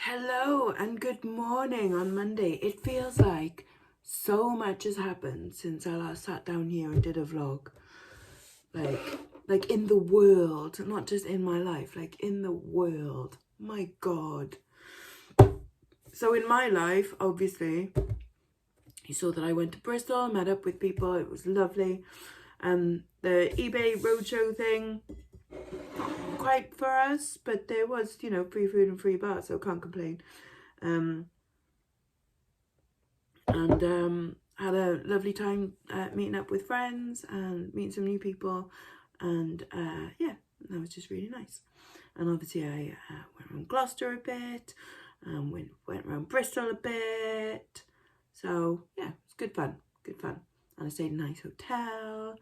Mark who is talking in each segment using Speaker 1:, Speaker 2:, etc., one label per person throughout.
Speaker 1: Hello and good morning on Monday. It feels like so much has happened since I last sat down here and did a vlog. Like in the world, not just in my life, like in the world. My God. So in my life, obviously, you saw that I went to Bristol, met up with people. It was lovely. The eBay roadshow thing, not quite for us, but there was, free food and free bar, so can't complain. Had a lovely time meeting up with friends and meeting some new people, and yeah, that was just really nice. And obviously I went around Gloucester a bit, went around Bristol a bit, so yeah, it's good fun. And I stayed in a nice hotel,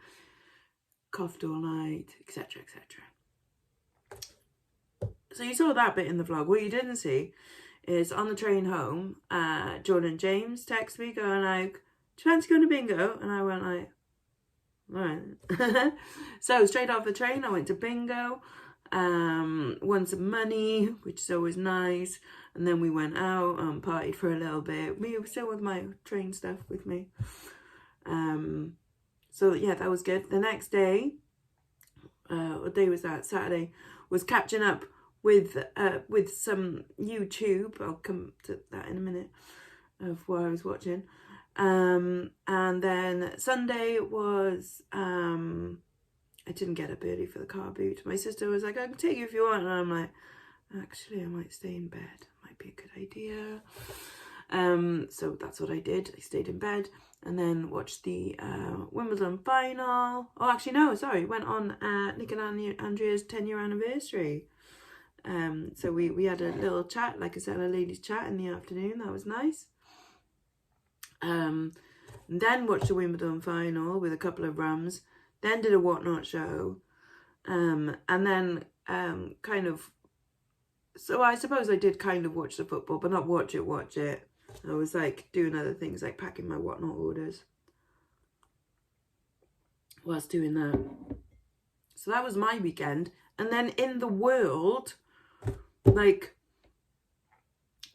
Speaker 1: coughed all night, etc, etc. So you saw that bit in the vlog. What you didn't see is on the train home, Jordan and James texted me going like, do you fancy going to bingo? And I went like, all right. So straight off the train, I went to bingo, won some money, which is always nice. And then we went out and partied for a little bit. Me still with my train stuff with me. So yeah, that was good. The next day, what day was that? Saturday, was catching up with some YouTube. I'll come to that in a minute of what I was watching. And then Sunday was I didn't get up early for the car boot. My sister was like, I can take you if you want, and I'm like, actually I might stay in bed, might be a good idea. So that's what I did. I stayed in bed and then watched the Wimbledon final. Oh, actually no, sorry, went on Nick and Andrea's 10-year anniversary. So we had a little chat, like I said, a ladies' chat in the afternoon. That was nice. And then watched the Wimbledon final with a couple of rums. Then did a whatnot show. And then kind of, so I suppose I did kind of watch the football, but not watch it. I was like doing other things, like packing my whatnot orders whilst doing that. So that was my weekend. And then in the world, like,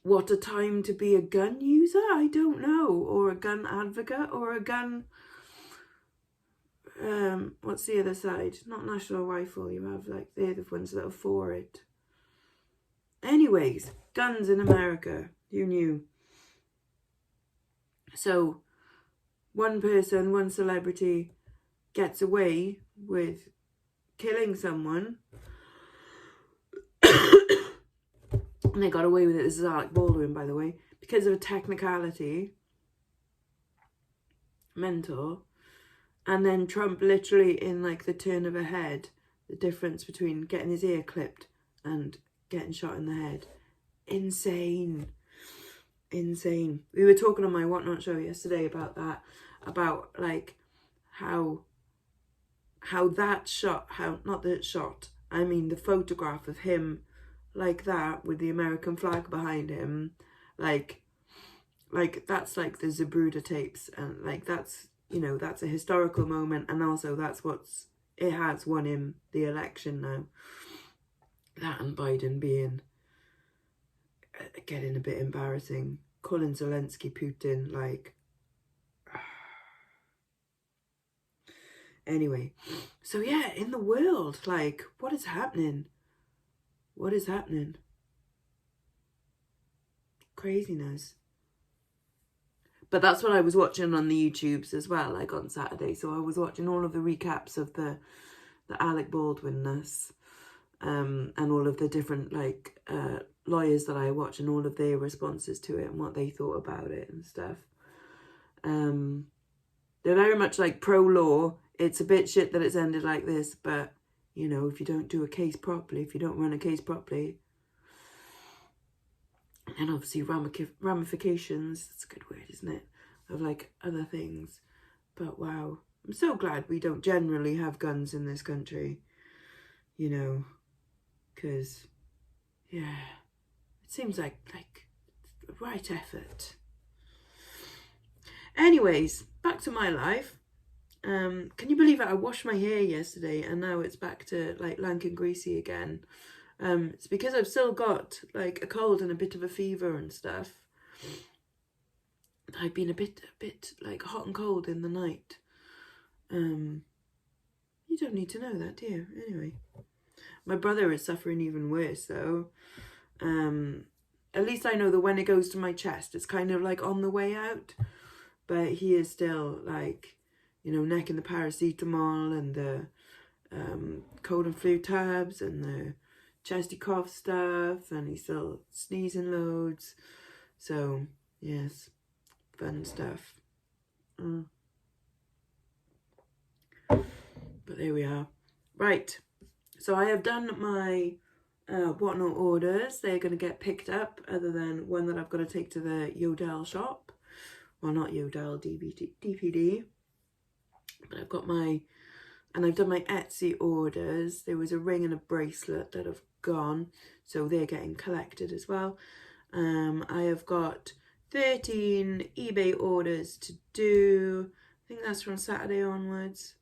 Speaker 1: what a time to be a gun user, I don't know, or a gun advocate, or a gun, what's the other side? Not National Rifle, you have like, they're the ones that are for it. Anyways, guns in America, who knew? So, one person, one celebrity gets away with killing someone. And they got away with it. This is Alec Baldwin, by the way, because of a technicality. Mental. And then Trump literally in like the turn of a head, the difference between getting his ear clipped and getting shot in the head. Insane. We were talking on my Whatnot show yesterday about that, about like how that shot, not the shot, I mean the photograph of him like that with the American flag behind him, like that's like the Zabruda tapes, and like that's, that's a historical moment, and also that's it has won him the election now. That and Biden getting a bit embarrassing, calling Zelensky Putin, like anyway. So yeah, in the world, like, what is happening? Craziness. But that's what I was watching on the YouTubes as well, like on Saturday. So I was watching all of the recaps of the Alec Baldwin-ness, and all of the different like lawyers that I watch, and all of their responses to it and what they thought about it and stuff. They're very much like pro-law. It's a bit shit that it's ended like this, but if you don't do a case properly, if you don't run a case properly, and obviously ramifications, that's a good word, isn't it, of like other things. But wow, I'm so glad we don't generally have guns in this country, because yeah, it seems like the right effort. Anyways, back to my life. Can you believe it? I washed my hair yesterday and now it's back to like lank and greasy again. It's because I've still got like a cold and a bit of a fever and stuff. I've been a bit like hot and cold in the night. You don't need to know that, do you? Anyway, my brother is suffering even worse though. At least I know that when it goes to my chest, it's kind of like on the way out. But he is still like, you know, necking the paracetamol and the cold and flu tabs and the chesty cough stuff, and he's still sneezing loads. So yes, fun stuff. But there we are. Right, so I have done my whatnot orders. They're going to get picked up, other than one that I've got to take to the Yodel shop. Well, not Yodel, DPD. But I've got my, and I've done my Etsy orders. There was a ring and a bracelet that have gone, so they're getting collected as well. I have got 13 eBay orders to do. I think that's from Saturday onwards.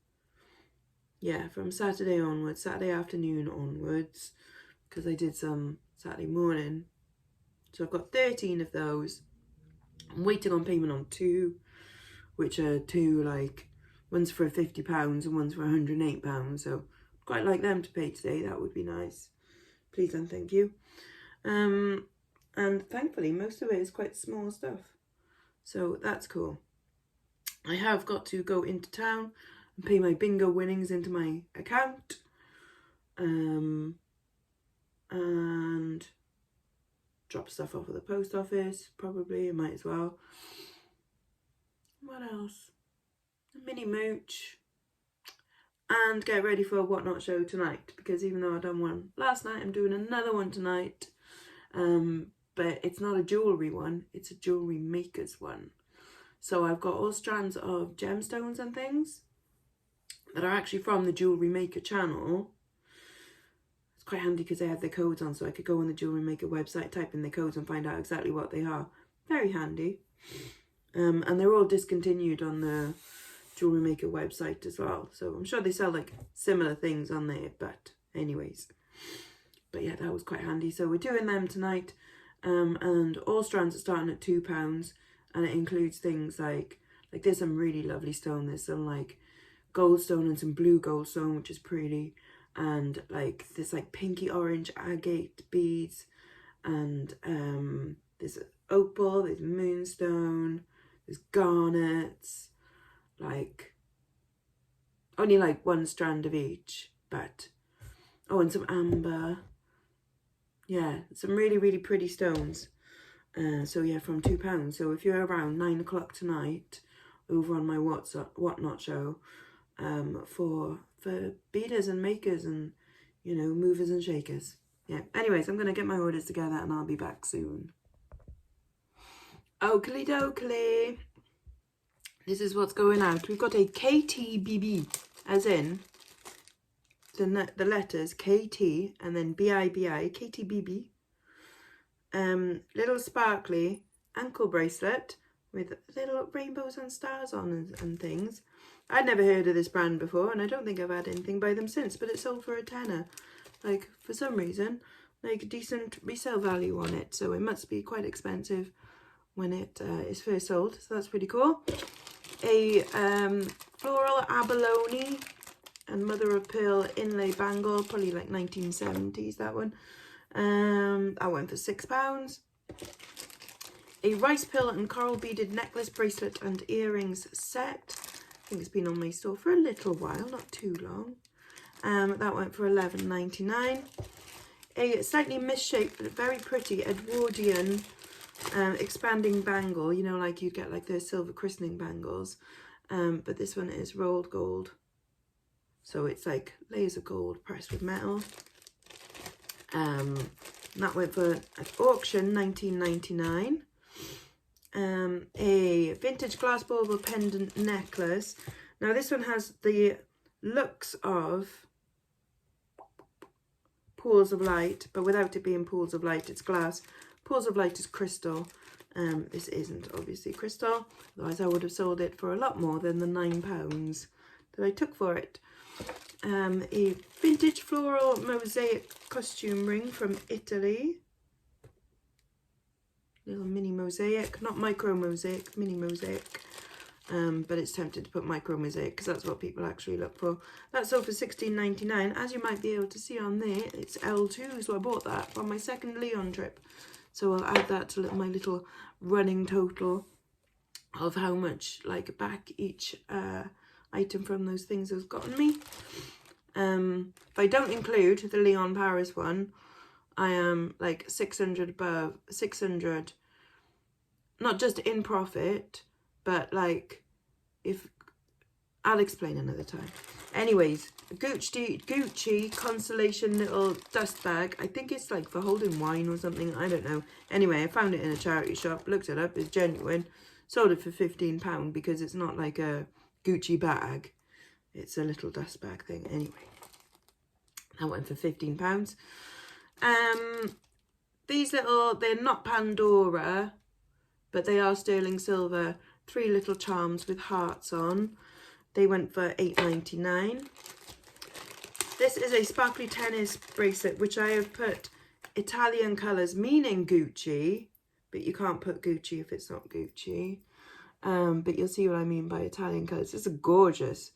Speaker 1: Yeah, from Saturday onwards, Saturday afternoon onwards, because I did some Saturday morning. So I've got 13 of those. I'm waiting on payment on 2, which are 2, like, one's for £50 and one's for £108. So quite like them to pay today. That would be nice. Please and thank you. And thankfully, most of it is quite small stuff. So that's cool. I have got to go into town and pay my bingo winnings into my account. And drop stuff off at the post office, probably. I might as well. What else? A mini mooch. And get ready for a Whatnot show tonight, because even though I've done one last night, I'm doing another one tonight. But it's not a jewellery one, it's a jewellery maker's one. So I've got all strands of gemstones and things that are actually from the Jewellery Maker channel. It's quite handy because they have their codes on, so I could go on the Jewellery Maker website, type in the codes and find out exactly what they are. Very handy. And they're all discontinued on the Jewellery Maker website as well. So I'm sure they sell like similar things on there, but anyways. But yeah, that was quite handy. So we're doing them tonight. And all strands are starting at £2. And it includes things like there's some really lovely stone. There's some like gold stone and some blue gold stone, which is pretty. And like this like pinky orange agate beads. And there's opal, there's moonstone, there's garnets. Like only like one strand of each, but oh, and some amber. Yeah, some really, really pretty stones. So yeah, from £2. So if you're around 9 o'clock tonight, over on my Whatnot show, for beaders and makers and, you know, movers and shakers. Yeah. Anyways, I'm gonna get my orders together and I'll be back soon. Oakley dokley. This is what's going out. We've got a KTBB, as in the letters KT and then BIBI, KTBB. Little sparkly ankle bracelet with little rainbows and stars on and things. I'd never heard of this brand before, and I don't think I've had anything by them since, but it sold for £10. Like, for some reason, like decent resale value on it, so it must be quite expensive when it is first sold, so that's pretty cool. A floral abalone and mother of pearl inlay bangle, probably like 1970s, that one. That went for £6. A rice pearl and coral beaded necklace, bracelet and earrings set. I think it's been on my store for a little while, not too long. That went for £11.99. A slightly misshapen but very pretty Edwardian expanding bangle, you know, like you'd get like the silver christening bangles, but this one is rolled gold, so it's like layers of gold pressed with metal. That went for at auction £19.99. A vintage glass bauble pendant necklace. Now this one has the looks of pools of light, but without it being pools of light, it's glass. Pools of light is crystal. This isn't obviously crystal, otherwise I would have sold it for a lot more than the £9 that I took for it. a vintage floral mosaic costume ring from Italy. Little mini mosaic, not micro mosaic, mini mosaic. But it's tempted to put micro mosaic because that's what people actually look for. That's sold for $16.99. As you might be able to see on there, it's L2, so I bought that on my second Leon trip. So I'll add that to my little running total of how much like back each item from those things has gotten me. If I don't include the Leon Paris one, I am like 600 above, 600, not just in profit, but like, if I'll explain another time. Anyways, Gucci consolation little dust bag. I think it's like for holding wine or something. I don't know. Anyway, I found it in a charity shop. Looked it up. It's genuine. Sold it for £15 because it's not like a Gucci bag. It's a little dust bag thing. Anyway, that went for £15. These little, they're not Pandora, but they are sterling silver. 3 little charms with hearts on. They went for $8.99. This is a sparkly tennis bracelet, which I have put Italian colours, meaning Gucci, but you can't put Gucci if it's not Gucci. But you'll see what I mean by Italian colours. It's a gorgeous,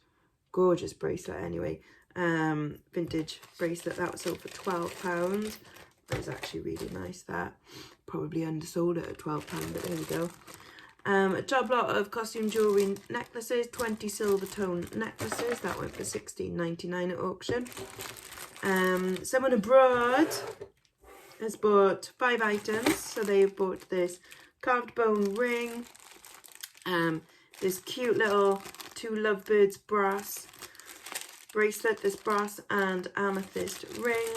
Speaker 1: gorgeous bracelet anyway. Vintage bracelet. That was sold for £12. That was actually really nice, that. Probably undersold it at £12, but there we go. A job lot of costume jewellery necklaces, 20 silver tone necklaces. That went for $16.99 at auction. Someone abroad has bought 5 items. So they've bought this carved bone ring, this cute little 2 lovebirds brass bracelet, this brass and amethyst ring,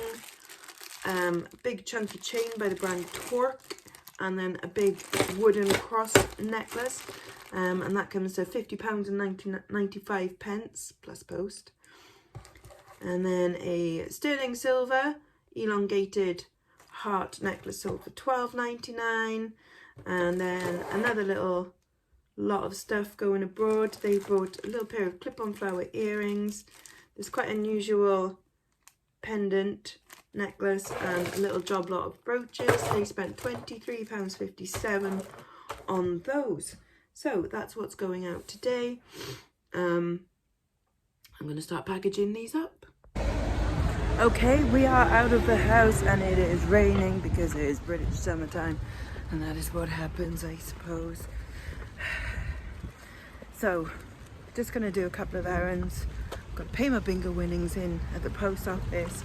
Speaker 1: big chunky chain by the brand Torque, and then a big wooden cross necklace, and that comes to £50 and 95 pence plus post. And then a sterling silver elongated heart necklace sold for £12.99. And then another little lot of stuff going abroad. They bought a little pair of clip-on flower earrings. There's quite unusual pendant necklace and a little job lot of brooches. They spent £23.57 on those. So that's what's going out today. I'm going to start packaging these up. Okay, we are out of the house and it is raining because it is British summertime, and that is what happens, I suppose. So just going to do a couple of errands. Got to pay my bingo winnings in at the post office,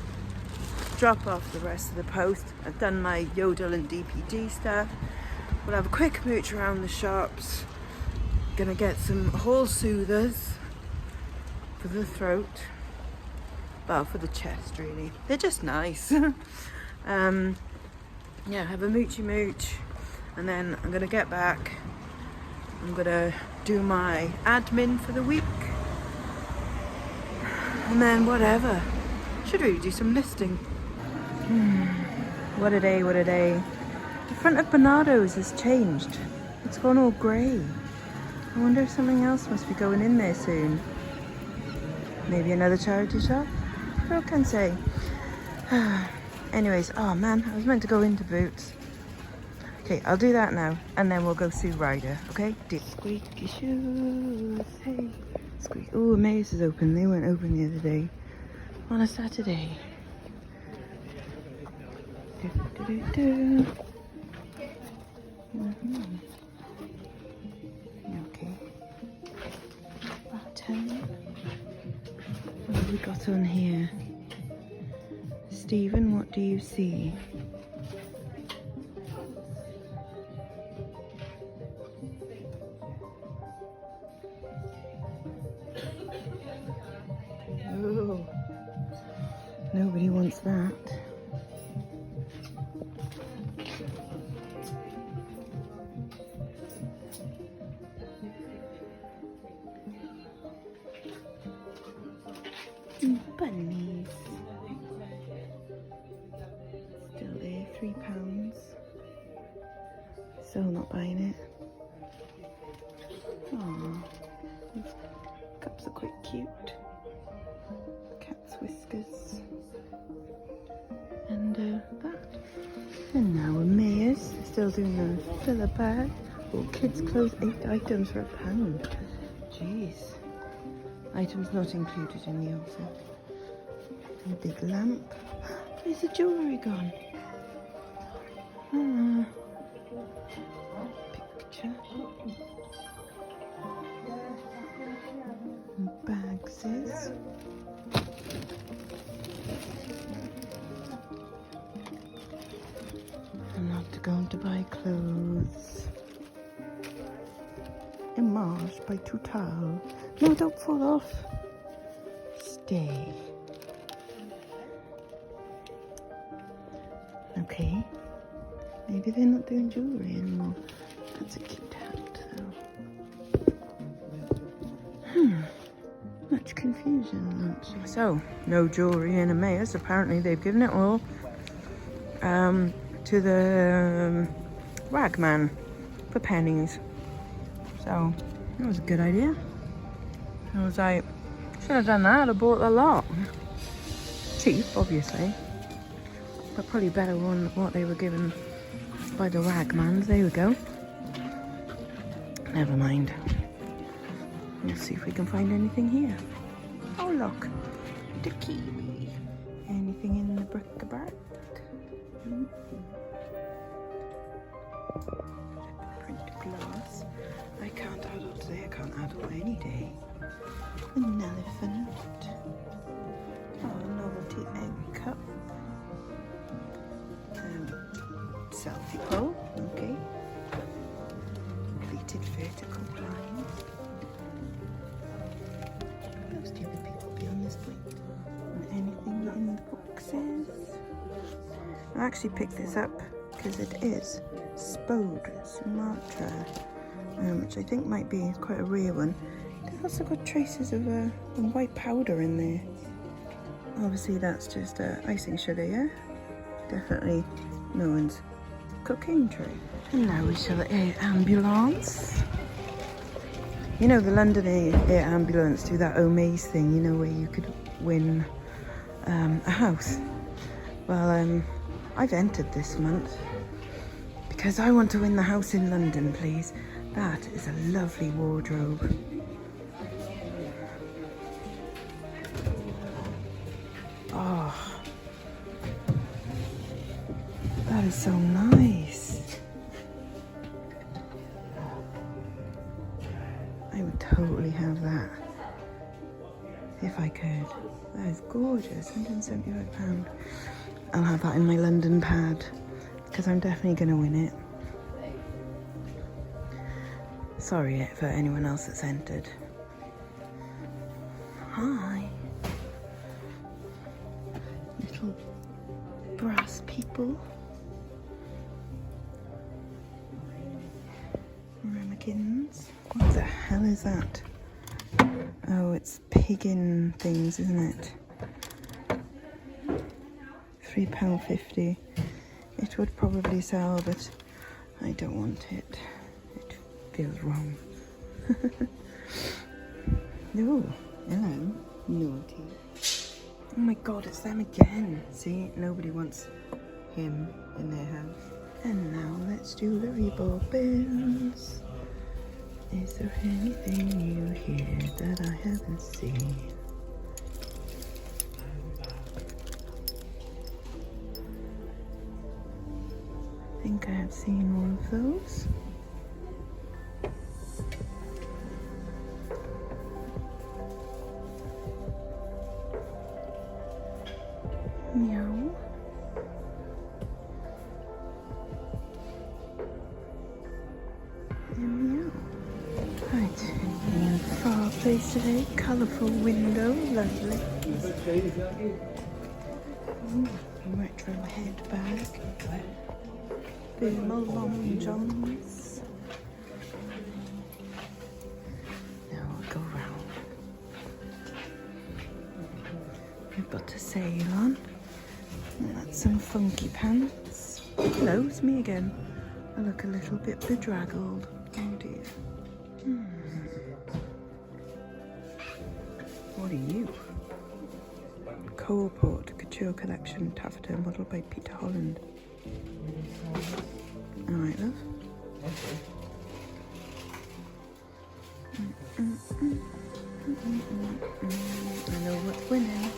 Speaker 1: drop off the rest of the post. I've done my Yodel and DPD stuff. We'll have a quick mooch around the shops. Gonna get some whole soothers for the throat, well, for the chest really. They're just nice. Yeah, have a moochy mooch, and then I'm gonna get back. I'm gonna do my admin for the week, and then whatever. Should really do some listing. What a day, what a day. The front of Bernardo's has changed. It's gone all grey. I wonder if something else must be going in there soon. Maybe another charity shop? Who can say? Anyways, oh man, I was meant to go into Boots. Okay, I'll do that now, and then we'll go see Ryder, okay? Squeaky shoes, hey. Squeak. Oh, Emmaus is open. They weren't open the other day. On a Saturday. Okay. Button. What have we got on here? Stephen, what do you see? Oh, nobody wants that. Bunnies. Still there, £3. Still not buying it. Aww. These cups are quite cute. Cat still doing the filler bag. Oh, kids' clothes, 8 items for £1. Jeez. Items not included in the offer. A big lamp. Where's the jewellery gone? Picture. And bags is. I'm not going to buy clothes. En Marche by Total. No, don't fall off. Stay. Okay. Maybe they're not doing jewellery anymore. That's a cute hat, though. Much confusion, lunch. So, no jewellery in Emmaus. Apparently they've given it all to the ragman for pennies. So, that was a good idea. I was like, should have done that. I bought a lot. Cheap, obviously. But probably better than what they were given by the ragmans. There we go. Never mind. We'll see if we can find anything here. Oh look, the kiwi. Anything in the bric-a-brac? Print glass. I can't addle today. I can't addle any day. An elephant. Oh, novelty egg cup. Selfie pole. Okay. Pleated vertical blinds. Those stupid people be on this point. And anything in the boxes. I actually picked this up because it is Spode Sumatra, which I think might be quite a rare one. They've also got traces of white powder in there. Obviously that's just icing sugar, yeah? Definitely no one's cooking tray. And now we shall Air Ambulance. You know the London Air Ambulance do that Omaze thing, you know, where you could win a house. Well, I've entered this month because I want to win the house in London, please. That is a lovely wardrobe. Oh, that is so nice. I would totally have that if I could. That is gorgeous. £175. I'll have that in my London pad because I'm definitely going to win it. Sorry for anyone else that's entered. Hi. Little brass people. Ramekins. What the hell is that? Oh, it's piggin things, isn't it? £3.50. It would probably sell, but I don't want it. It feels wrong. Oh, hello, naughty. Oh my god, it's them again. See, nobody wants him in their house. And now let's do the ribbons. Is there anything new here that I haven't seen? I think I have seen all of those. Meow. And meow. Right, and fireplace today, colourful window, lovely. Ooh, retro head bag. Thermal long johns. Now I'll go round. We've got a sale on. And that's some funky pants. Hello, it's me again. I look a little bit bedraggled. Oh dear. What are you? Coalport Couture Collection Taffeta, modelled by Peter Holland. All right, love. I know what's winning.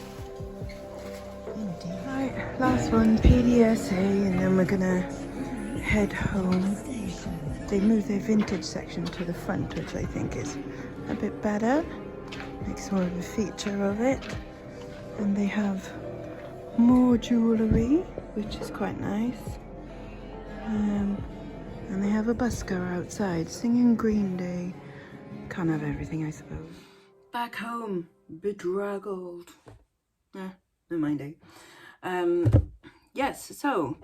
Speaker 1: Indeed. Right, last one, PDSA, and then we're gonna head home. They moved their vintage section to the front, which I think is a bit better. Makes more of a feature of it. And they have more jewellery, which is quite nice. And they have a busker outside singing Green Day. Can't have everything, I suppose. Back home, bedraggled. Never mind, eh? Yes, so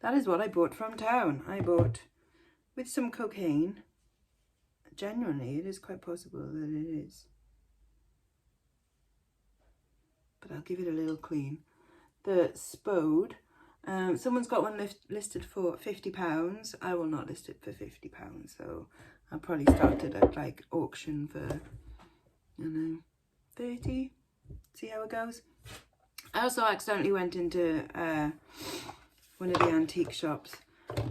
Speaker 1: that is what I bought from town. I bought with some cocaine. Genuinely, it is quite possible that it is. But I'll give it a little clean. The Spode. Someone's got one listed for £50. I will not list it for £50, so I'll probably start it at like auction for, I don't know, 30. See how it goes. I also accidentally went into one of the antique shops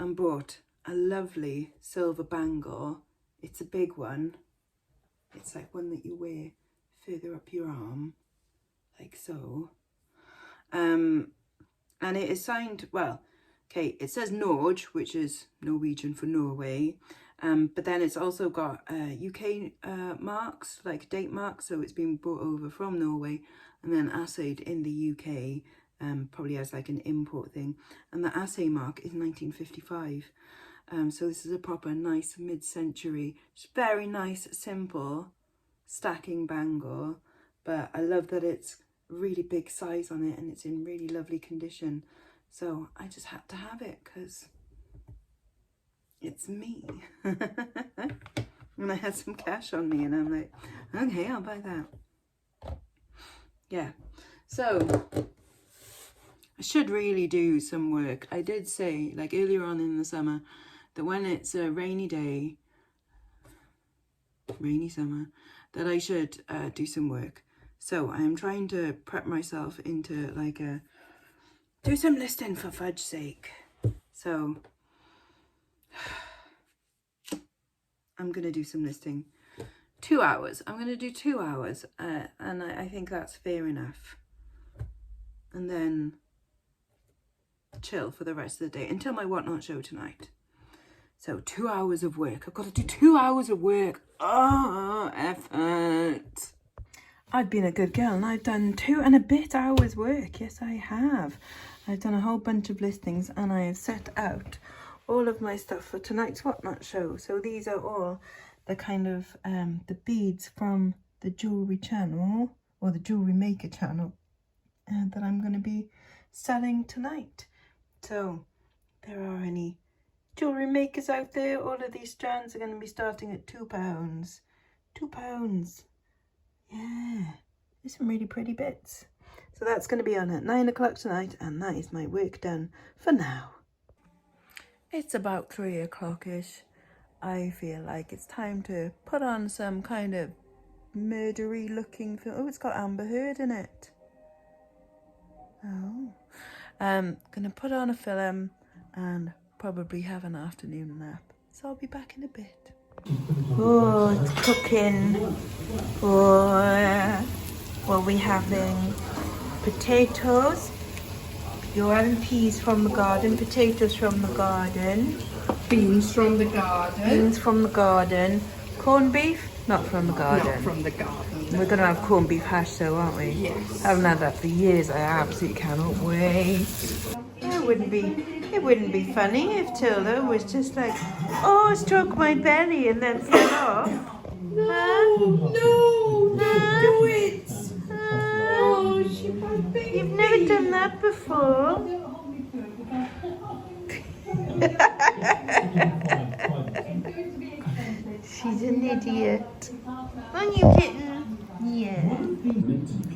Speaker 1: and bought a lovely silver bangle. It's a big one. It's like one that you wear further up your arm, like so. And it is signed, well, okay, it says Norge, which is Norwegian for Norway. But then it's also got UK marks, like date marks. So it's been brought over from Norway and then assayed in the UK, probably as like an import thing. And the assay mark is 1955. So this is a proper nice mid-century, just very nice, simple stacking bangle. But I love that it's really big size on it and it's in really lovely condition, so I just had to have it because it's me. And I had some cash on me and I'm like, okay, I'll buy that. Yeah, so I should really do some work. I did say, like earlier on in the summer, that when it's a rainy day, rainy summer, that I should do some work. So I am trying to prep myself into like do some listing for fudge sake. So I'm going to do some listing. 2 hours. I'm going to do 2 hours. And I think that's fair enough. And then chill for the rest of the day until my Whatnot show tonight. So 2 hours of work. I've got to do 2 hours of work. Oh, effort. I've been a good girl and I've done 2 and a bit hours work. Yes, I have. I've done a whole bunch of listings and I have set out all of my stuff for tonight's Whatnot show. So these are all the kind of the beads from the Jewellery channel or the Jewellery Maker channel that I'm going to be selling tonight. So if there are any jewellery makers out there, all of these strands are going to be starting at £2. £2. Yeah, there's some really pretty bits. So that's going to be on at 9 o'clock tonight, and that is my work done for now. It's about 3 o'clock-ish. I feel like it's time to put on some kind of murdery looking film. Oh, it's got Amber Heard in it. Oh. Gonna put on a film and probably have an afternoon nap. So I'll be back in a bit. Oh, it's cooking. Oh, what we having? Potatoes, pure and peas from the garden, potatoes from the garden,
Speaker 2: Beans from the garden.
Speaker 1: Corned beef, not from the garden.
Speaker 2: Not from the garden.
Speaker 1: We're gonna have corned beef hash though, aren't we?
Speaker 2: Yes.
Speaker 1: I haven't had that for years. I absolutely cannot wait. It wouldn't be funny if Tilda was just like, oh, it struck my belly and then fell off.
Speaker 2: No, don't do it. No, she might be.
Speaker 1: You've never done that before. She's an idiot. Aren't you, kitten? Yeah.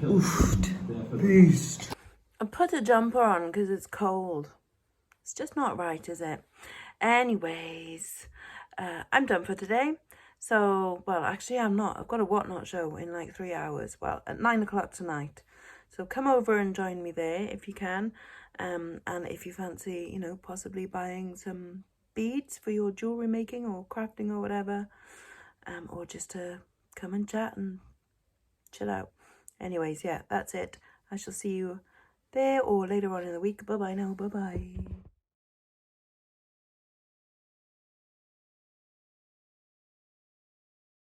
Speaker 1: Oofed. Beast. I put a jumper on because it's cold. It's just not right, is it? Anyways, I'm done for today. So, well, actually I'm not. I've got a Whatnot show in like 3 hours. Well, at 9 o'clock tonight. So come over and join me there if you can. And if you fancy, you know, possibly buying some beads for your jewellery making or crafting or whatever, or just to come and chat and chill out. Anyways, yeah, that's it. I shall see you there or later on in the week. Bye bye now. Bye bye.